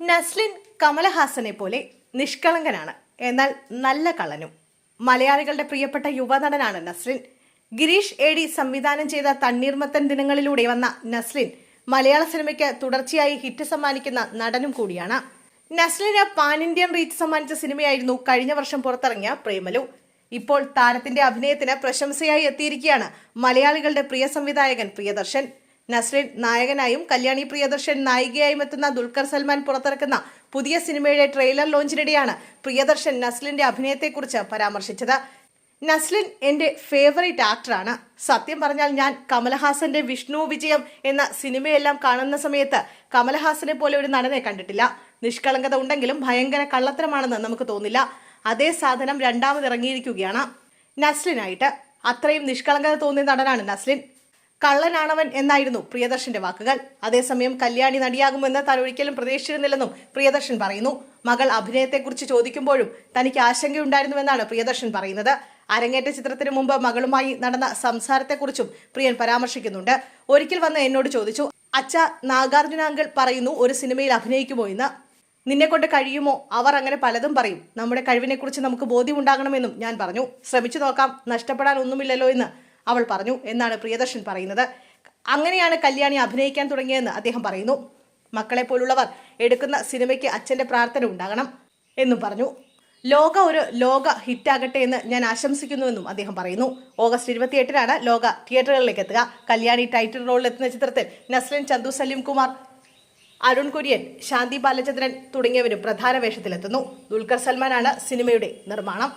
നസ്ലിൻ കമലഹാസനെ പോലെ നിഷ്കളങ്കനാണ്, എന്നാൽ നല്ല കള്ളനും. മലയാളികളുടെ പ്രിയപ്പെട്ട യുവനടനാണ് നസ്ലിൻ. ഗിരീഷ് AD സംവിധാനം ചെയ്ത തണ്ണീർമത്തൻ ദിനങ്ങളിലൂടെ വന്ന നസ്ലിൻ മലയാള സിനിമയ്ക്ക് തുടർച്ചയായി ഹിറ്റ് സമ്മാനിക്കുന്ന നടനും കൂടിയാണ്. നസ്ലിന് പാൻ ഇന്ത്യൻ റീച്ച് സമ്മാനിച്ച സിനിമയായിരുന്നു കഴിഞ്ഞ വർഷം പുറത്തിറങ്ങിയ പ്രേമലു. ഇപ്പോൾ താരത്തിന്റെ അഭിനയത്തിന് പ്രശംസയായി എത്തിയിരിക്കുകയാണ് മലയാളികളുടെ പ്രിയ സംവിധായകൻ പ്രിയദർശൻ. നസ്ലിൻ നായകനായും കല്യാണി പ്രിയദർശൻ നായികയായും എത്തുന്ന ദുൽഖർ സൽമാൻ പുറത്തിറക്കുന്ന പുതിയ സിനിമയുടെ ട്രെയിലർ ലോഞ്ചിനിടെയാണ് പ്രിയദർശൻ നസ്ലിന്റെ അഭിനയത്തെക്കുറിച്ച് പരാമർശിച്ചത്. നസ്ലിൻ എന്റെ ഫേവറേറ്റ് ആക്ടറാണ്. സത്യം പറഞ്ഞാൽ ഞാൻ കമലഹാസന്റെ വിഷ്ണു വിജയം എന്ന സിനിമയെല്ലാം കാണുന്ന സമയത്ത് കമലഹാസനെ പോലെ ഒരു നടനെ കണ്ടിട്ടില്ല. നിഷ്കളങ്കത ഉണ്ടെങ്കിലും ഭയങ്കര കള്ളത്തരമാണെന്ന് നമുക്ക് തോന്നില്ല. അതേ സാധനം രണ്ടാമതിറങ്ങിയിരിക്കുകയാണ് നസ്ലിനായിട്ട്. അത്രയും നിഷ്കളങ്കത തോന്നിയ നടനാണ് നസ്ലിൻ. കള്ളനാണവൻ എന്നായിരുന്നു പ്രിയദർശന്റെ വാക്കുകൾ. അതേസമയം കല്യാണി നടിയാകുമെന്ന് താൻ ഒരിക്കലും പ്രതീക്ഷിച്ചിരുന്നില്ലെന്നും പ്രിയദർശൻ പറയുന്നു. മകൾ അഭിനയത്തെക്കുറിച്ച് ചോദിക്കുമ്പോഴും തനിക്ക് ആശങ്കയുണ്ടായിരുന്നുവെന്നാണ് പ്രിയദർശൻ പറയുന്നത്. അരങ്ങേറ്റ ചിത്രത്തിന് മുമ്പ് മകളുമായി നടന്ന സംസാരത്തെക്കുറിച്ചും പ്രിയൻ പരാമർശിക്കുന്നുണ്ട്. ഒരിക്കൽ വന്ന് എന്നോട് ചോദിച്ചു, അച്ഛ, നാഗാർജുന അങ്കിൾ പറയുന്നു ഒരു സിനിമയിൽ അഭിനയിക്കുമോ എന്ന്. നിന്നെ കൊണ്ട് കഴിയുമോ? അവർ അങ്ങനെ പലതും പറയും. നമ്മുടെ കഴിവിനെക്കുറിച്ച് നമുക്ക് ബോധ്യമുണ്ടാകണമെന്നും ഞാൻ പറഞ്ഞു. ശ്രമിച്ചു നോക്കാം, നഷ്ടപ്പെടാൻ ഒന്നുമില്ലല്ലോ എന്ന് അവൾ പറഞ്ഞു എന്നാണ് പ്രിയദർശൻ പറയുന്നത്. അങ്ങനെയാണ് കല്യാണി അഭിനയിക്കാൻ തുടങ്ങിയതെന്ന് അദ്ദേഹം പറയുന്നു. മക്കളെ പോലുള്ളവർ എടുക്കുന്ന സിനിമയ്ക്ക് അച്ഛന്റെ പ്രാർത്ഥന ഉണ്ടാകണം എന്നും പറഞ്ഞു. ഒരു ലോക ഹിറ്റാകട്ടെ എന്ന് ഞാൻ ആശംസിക്കുന്നുവെന്നും അദ്ദേഹം പറയുന്നു. ഓഗസ്റ്റ് 28-നാണ് ലോക തിയേറ്ററുകളിലേക്ക് എത്തുക. കല്യാണി ടൈറ്റിൽ റോളിൽ എത്തുന്ന ചിത്രത്തിൽ നസ്ലിൻ, ചന്തു സലീം കുമാർ, അരുൺ കുര്യൻ, ശാന്തി ബാലചന്ദ്രൻ തുടങ്ങിയവരും പ്രധാന വേഷത്തിലെത്തുന്നു. ദുൽഖർ സൽമാനാണ് സിനിമയുടെ നിർമ്മാണം.